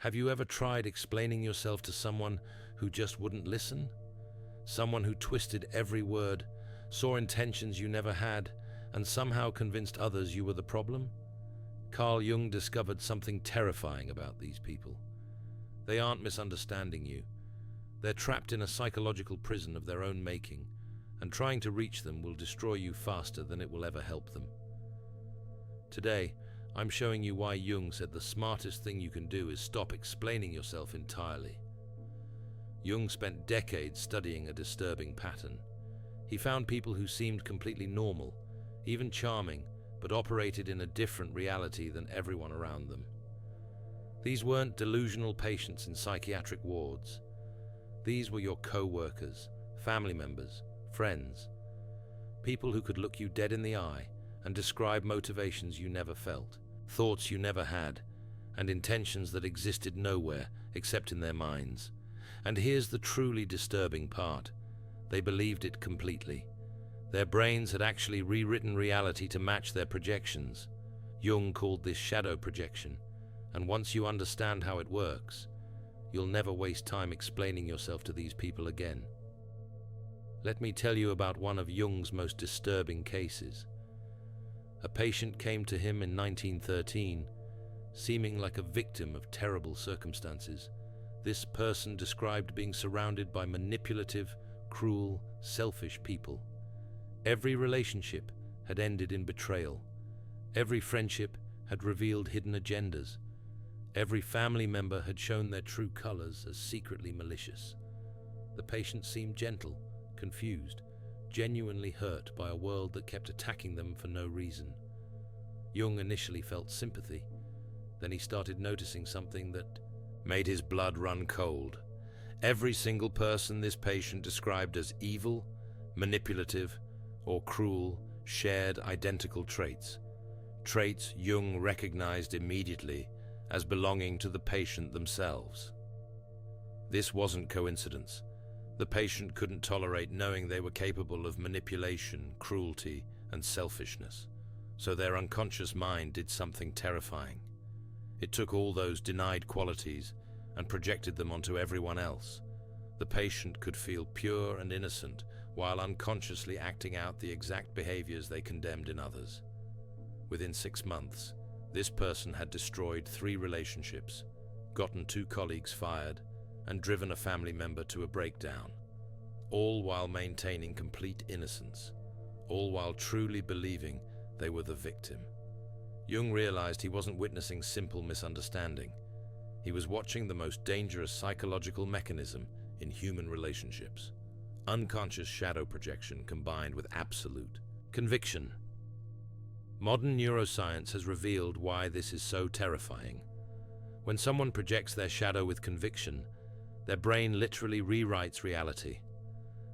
Have you ever tried explaining yourself to someone who just wouldn't listen? Someone who twisted every word, saw intentions you never had, and somehow convinced others you were the problem? Carl Jung discovered something terrifying about these people. They aren't misunderstanding you. They're trapped in a psychological prison of their own making, and trying to reach them will destroy you faster than it will ever help them. Today, I'm showing you why Jung said the smartest thing you can do is stop explaining yourself entirely. Jung spent decades studying a disturbing pattern. He found people who seemed completely normal, even charming, but operated in a different reality than everyone around them. These weren't delusional patients in psychiatric wards. These were your co-workers, family members, friends, people who could look you dead in the eye and describe motivations you never felt, thoughts you never had, and intentions that existed nowhere except in their minds. And here's the truly disturbing part. They believed it completely. Their brains had actually rewritten reality to match their projections. Jung called this shadow projection, and once you understand how it works, you'll never waste time explaining yourself to these people again. Let me tell you about one of Jung's most disturbing cases. A patient came to him in 1913, seeming like a victim of terrible circumstances. This person described being surrounded by manipulative, cruel, selfish people. Every relationship had ended in betrayal. Every friendship had revealed hidden agendas. Every family member had shown their true colors as secretly malicious. The patient seemed gentle, confused, genuinely hurt by a world that kept attacking them for no reason. Jung initially felt sympathy. Then he started noticing something that made his blood run cold. Every single person this patient described as evil, manipulative, or cruel shared identical traits. Traits Jung recognized immediately as belonging to the patient themselves. This wasn't coincidence. The patient couldn't tolerate knowing they were capable of manipulation, cruelty, and selfishness. So their unconscious mind did something terrifying. It took all those denied qualities and projected them onto everyone else. The patient could feel pure and innocent while unconsciously acting out the exact behaviors they condemned in others. Within 6 months, this person had destroyed 3 relationships, gotten 2 colleagues fired, and driven a family member to a breakdown, all while maintaining complete innocence, all while truly believing they were the victim. Jung realized he wasn't witnessing simple misunderstanding. He was watching the most dangerous psychological mechanism in human relationships. Unconscious shadow projection combined with absolute conviction. Modern neuroscience has revealed why this is so terrifying. When someone projects their shadow with conviction, their brain literally rewrites reality.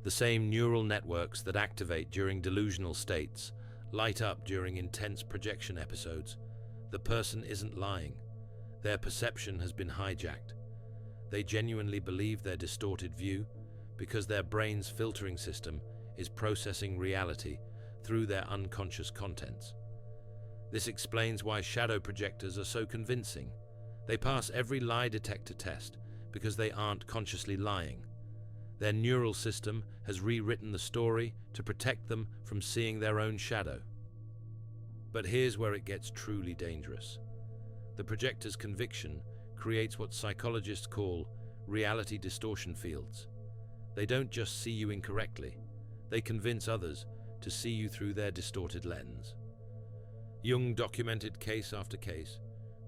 The same neural networks that activate during delusional states light up during intense projection episodes. The person isn't lying. Their perception has been hijacked. They genuinely believe their distorted view because their brain's filtering system is processing reality through their unconscious contents. This explains why shadow projectors are so convincing. They pass every lie detector test because they aren't consciously lying. Their neural system has rewritten the story to protect them from seeing their own shadow. But here's where it gets truly dangerous. The projector's conviction creates what psychologists call reality distortion fields. They don't just see you incorrectly, they convince others to see you through their distorted lens. Jung documented case after case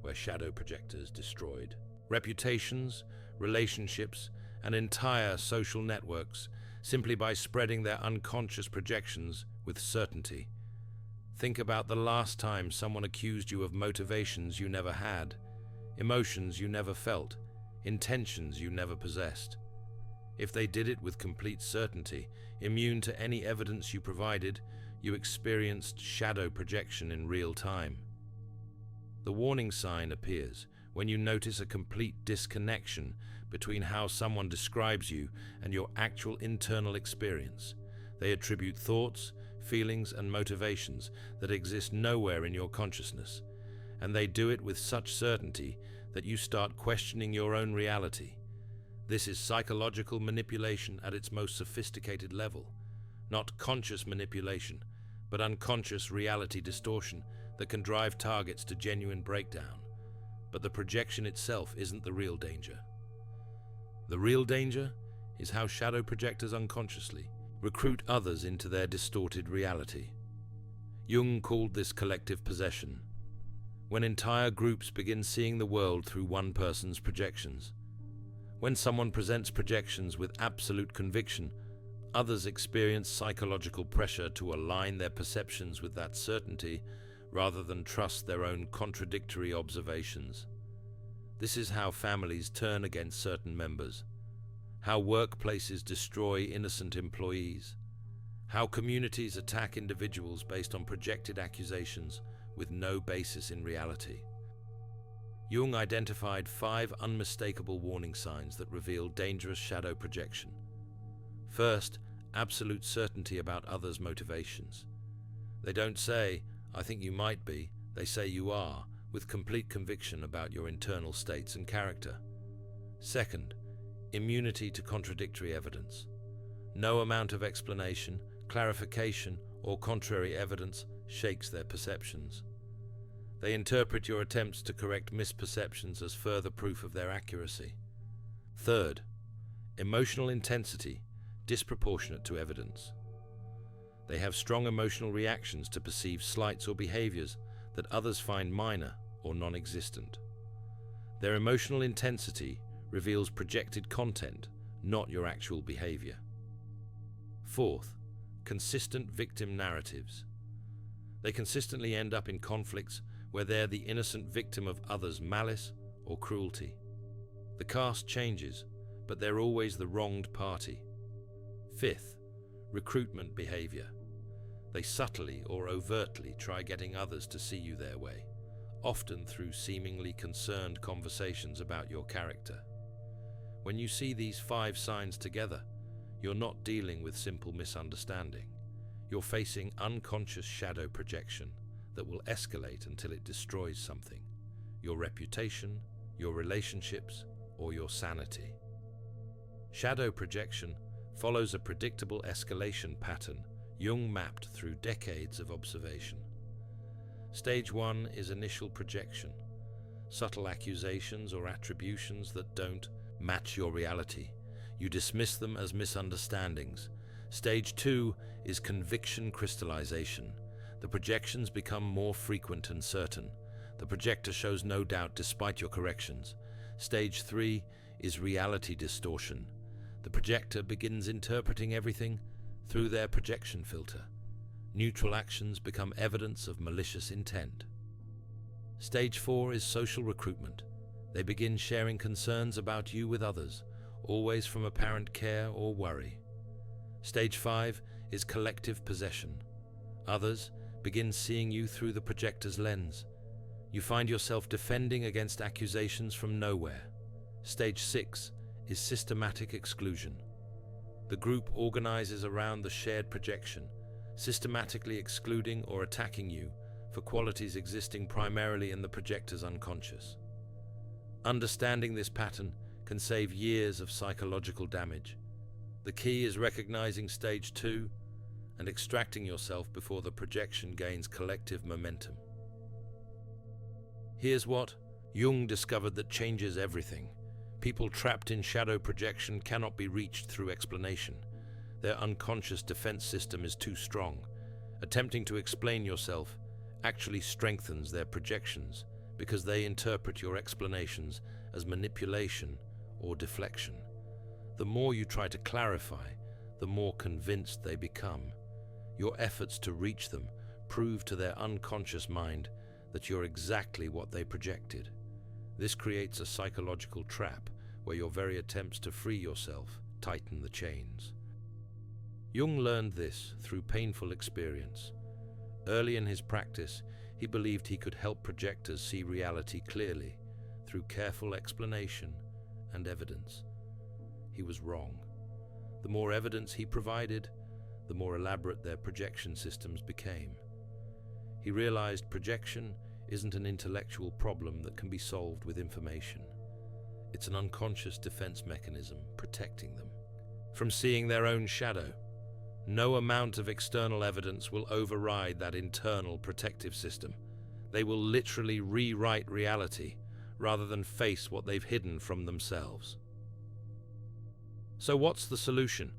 where shadow projectors destroyed reputations, relationships, and entire social networks simply by spreading their unconscious projections with certainty. Think about the last time someone accused you of motivations you never had, emotions you never felt, intentions you never possessed. If they did it with complete certainty, immune to any evidence you provided, you experienced shadow projection in real time. The warning sign appears when you notice a complete disconnection between how someone describes you and your actual internal experience. They attribute thoughts, feelings, and motivations that exist nowhere in your consciousness, and they do it with such certainty that you start questioning your own reality. This is psychological manipulation at its most sophisticated level. Not conscious manipulation, but unconscious reality distortion that can drive targets to genuine breakdown. But the projection itself isn't the real danger. The real danger is how shadow projectors unconsciously recruit others into their distorted reality. Jung called this collective possession, when entire groups begin seeing the world through one person's projections. When someone presents projections with absolute conviction, others experience psychological pressure to align their perceptions with that certainty rather than trust their own contradictory observations. This is how families turn against certain members, how workplaces destroy innocent employees, how communities attack individuals based on projected accusations with no basis in reality. Jung identified 5 unmistakable warning signs that reveal dangerous shadow projection. First, absolute certainty about others' motivations. They don't say, "I think you might be," they say you are, with complete conviction about your internal states and character. Second, immunity to contradictory evidence. No amount of explanation, clarification, or contrary evidence shakes their perceptions. They interpret your attempts to correct misperceptions as further proof of their accuracy. Third, emotional intensity disproportionate to evidence. They have strong emotional reactions to perceived slights or behaviors that others find minor or non-existent. Their emotional intensity reveals projected content, not your actual behavior. Fourth, consistent victim narratives. They consistently end up in conflicts where they're the innocent victim of others' malice or cruelty. The cast changes, but they're always the wronged party. Fifth, recruitment behavior. They subtly or overtly try getting others to see you their way, often through seemingly concerned conversations about your character. When you see these 5 signs together, you're not dealing with simple misunderstanding. You're facing unconscious shadow projection that will escalate until it destroys something: your reputation, your relationships, or your sanity. Shadow projection follows a predictable escalation pattern Jung mapped through decades of observation. Stage 1 is initial projection, subtle accusations or attributions that don't match your reality. You dismiss them as misunderstandings. Stage 2 is conviction crystallization. The projections become more frequent and certain. The projector shows no doubt despite your corrections. Stage 3 is reality distortion. The projector begins interpreting everything through their projection filter. Neutral actions become evidence of malicious intent. Stage 4 is social recruitment. They begin sharing concerns about you with others, always from apparent care or worry. Stage 5 is collective possession. Others begin seeing you through the projector's lens. You find yourself defending against accusations from nowhere. Stage 6 is systematic exclusion. The group organizes around the shared projection, systematically excluding or attacking you for qualities existing primarily in the projector's unconscious. Understanding this pattern can save years of psychological damage. The key is recognizing stage 2 and extracting yourself before the projection gains collective momentum. Here's what Jung discovered that changes everything. People trapped in shadow projection cannot be reached through explanation. Their unconscious defense system is too strong. Attempting to explain yourself actually strengthens their projections because they interpret your explanations as manipulation or deflection. The more you try to clarify, the more convinced they become. Your efforts to reach them prove to their unconscious mind that you're exactly what they projected. This creates a psychological trap where your very attempts to free yourself tighten the chains. Jung learned this through painful experience. Early in his practice, he believed he could help projectors see reality clearly through careful explanation and evidence. He was wrong. The more evidence he provided, the more elaborate their projection systems became. He realized projection isn't an intellectual problem that can be solved with information. It's an unconscious defense mechanism protecting them from seeing their own shadow. No amount of external evidence will override that internal protective system. They will literally rewrite reality rather than face what they've hidden from themselves. So what's the solution?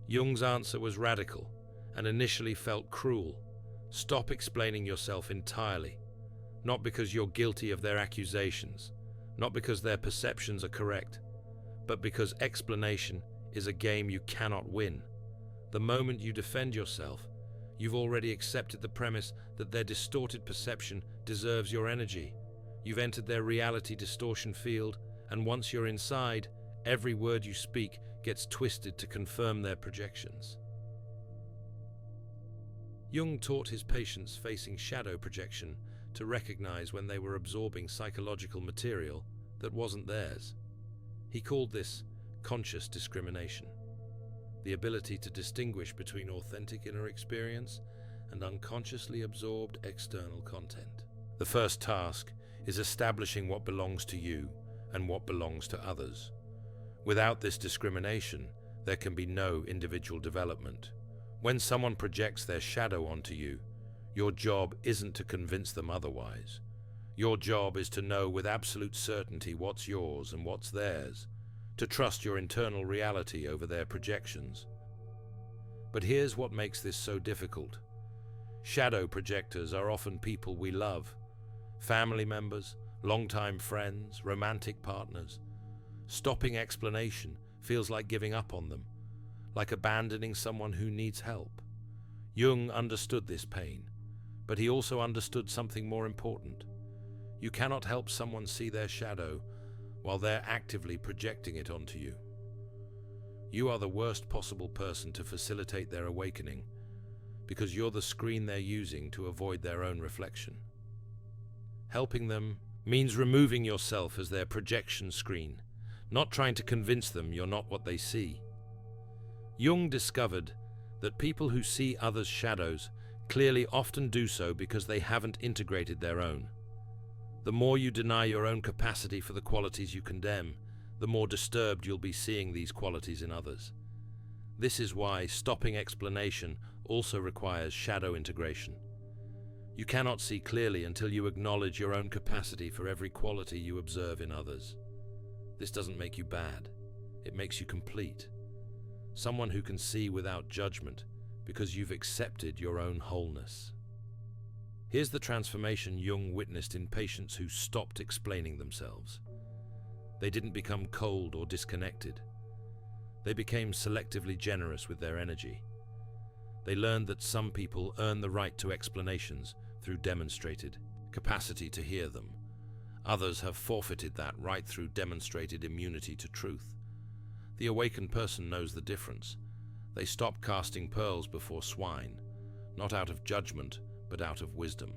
Jung's answer was radical and initially felt cruel. Stop explaining yourself entirely, not because you're guilty of their accusations, not because their perceptions are correct, but because explanation is a game you cannot win. The moment you defend yourself, you've already accepted the premise that their distorted perception deserves your energy. You've entered their reality distortion field, and once you're inside, every word you speak gets twisted to confirm their projections. Jung taught his patients facing shadow projection to recognize when they were absorbing psychological material that wasn't theirs. He called this conscious discrimination, the ability to distinguish between authentic inner experience and unconsciously absorbed external content. The first task is establishing what belongs to you and what belongs to others. Without this discrimination, there can be no individual development. When someone projects their shadow onto you, your job isn't to convince them otherwise. Your job is to know with absolute certainty what's yours and what's theirs, to trust your internal reality over their projections. But here's what makes this so difficult. Shadow projectors are often people we love, family members, longtime friends, romantic partners. Stopping explanation feels like giving up on them, like abandoning someone who needs help. Jung understood this pain, but he also understood something more important. You cannot help someone see their shadow while they're actively projecting it onto you. You are the worst possible person to facilitate their awakening because you're the screen they're using to avoid their own reflection. Helping them means removing yourself as their projection screen, not trying to convince them you're not what they see. Jung discovered that people who see others' shadows clearly often do so because they haven't integrated their own. The more you deny your own capacity for the qualities you condemn, the more disturbed you'll be seeing these qualities in others. This is why stopping explanation also requires shadow integration. You cannot see clearly until you acknowledge your own capacity for every quality you observe in others. This doesn't make you bad. It makes you complete. Someone who can see without judgment because you've accepted your own wholeness. Here's the transformation Jung witnessed in patients who stopped explaining themselves. They didn't become cold or disconnected. They became selectively generous with their energy. They learned that some people earn the right to explanations through demonstrated capacity to hear them. Others have forfeited that right through demonstrated immunity to truth. The awakened person knows the difference. They stop casting pearls before swine, not out of judgment, but out of wisdom.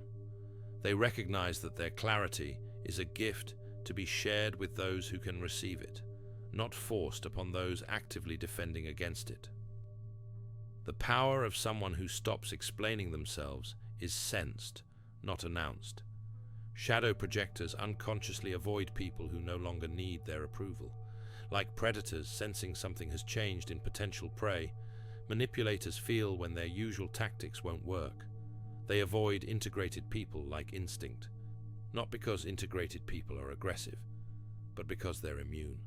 They recognize that their clarity is a gift to be shared with those who can receive it, not forced upon those actively defending against it. The power of someone who stops explaining themselves is sensed, not announced. Shadow projectors unconsciously avoid people who no longer need their approval. Like predators sensing something has changed in potential prey, manipulators feel when their usual tactics won't work. They avoid integrated people like instinct, not because integrated people are aggressive, but because they're immune.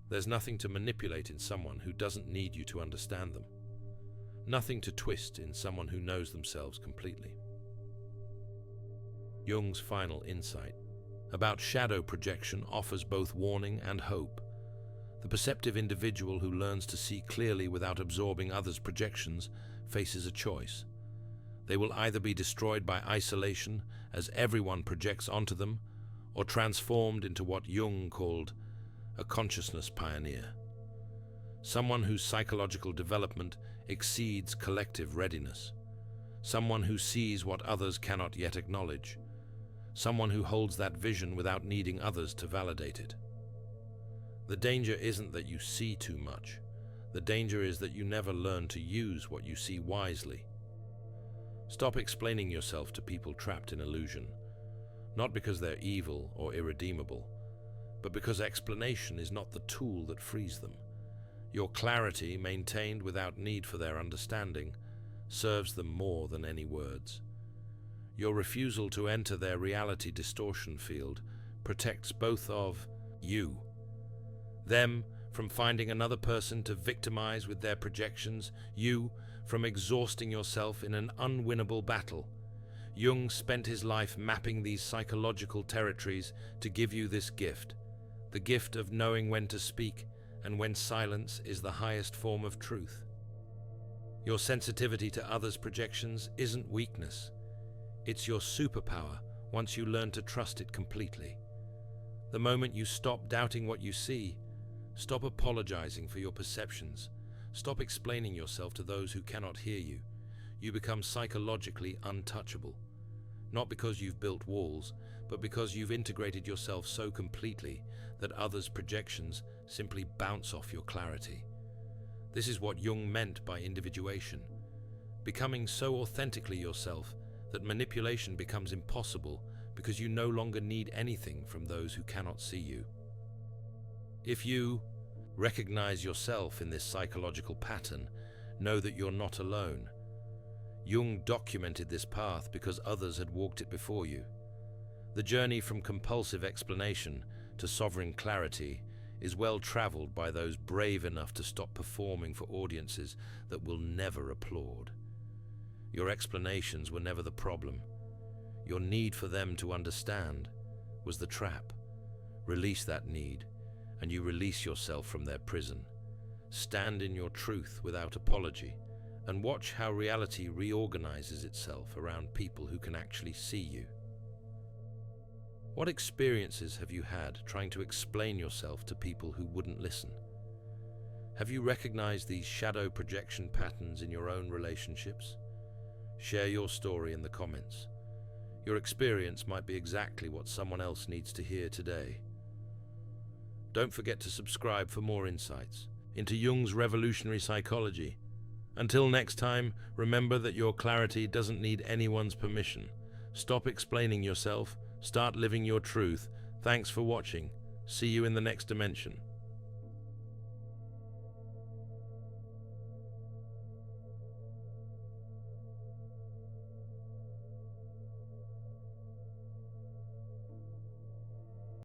There's nothing to manipulate in someone who doesn't need you to understand them. Nothing to twist in someone who knows themselves completely. Jung's final insight about shadow projection offers both warning and hope. The perceptive individual who learns to see clearly without absorbing others' projections faces a choice. They will either be destroyed by isolation as everyone projects onto them, or transformed into what Jung called a consciousness pioneer. Someone whose psychological development exceeds collective readiness. Someone who sees what others cannot yet acknowledge. Someone who holds that vision without needing others to validate it. The danger isn't that you see too much. The danger is that you never learn to use what you see wisely. Stop explaining yourself to people trapped in illusion, not because they're evil or irredeemable, but because explanation is not the tool that frees them. Your clarity, maintained without need for their understanding, serves them more than any words. Your refusal to enter their reality distortion field protects both of you, them from finding another person to victimize with their projections, you from exhausting yourself in an unwinnable battle. Jung spent his life mapping these psychological territories to give you this gift, the gift of knowing when to speak and when silence is the highest form of truth. Your sensitivity to others' projections isn't weakness. It's your superpower once you learn to trust it completely. The moment you stop doubting what you see, stop apologizing for your perceptions, stop explaining yourself to those who cannot hear you, you become psychologically untouchable. Not because you've built walls, but because you've integrated yourself so completely that others' projections simply bounce off your clarity. This is what Jung meant by individuation, becoming so authentically yourself that manipulation becomes impossible because you no longer need anything from those who cannot see you. If you recognize yourself in this psychological pattern, know that you're not alone. Jung documented this path because others had walked it before you. The journey from compulsive explanation to sovereign clarity is well traveled by those brave enough to stop performing for audiences that will never applaud. Your explanations were never the problem. Your need for them to understand was the trap. Release that need, and you release yourself from their prison. Stand in your truth without apology, and watch how reality reorganizes itself around people who can actually see you. What experiences have you had trying to explain yourself to people who wouldn't listen? Have you recognized these shadow projection patterns in your own relationships? Share your story in the comments. Your experience might be exactly what someone else needs to hear today. Don't forget to subscribe for more insights into Jung's revolutionary psychology. Until next time, remember that your clarity doesn't need anyone's permission. Stop explaining yourself. Start living your truth. Thanks for watching. See you in the next dimension.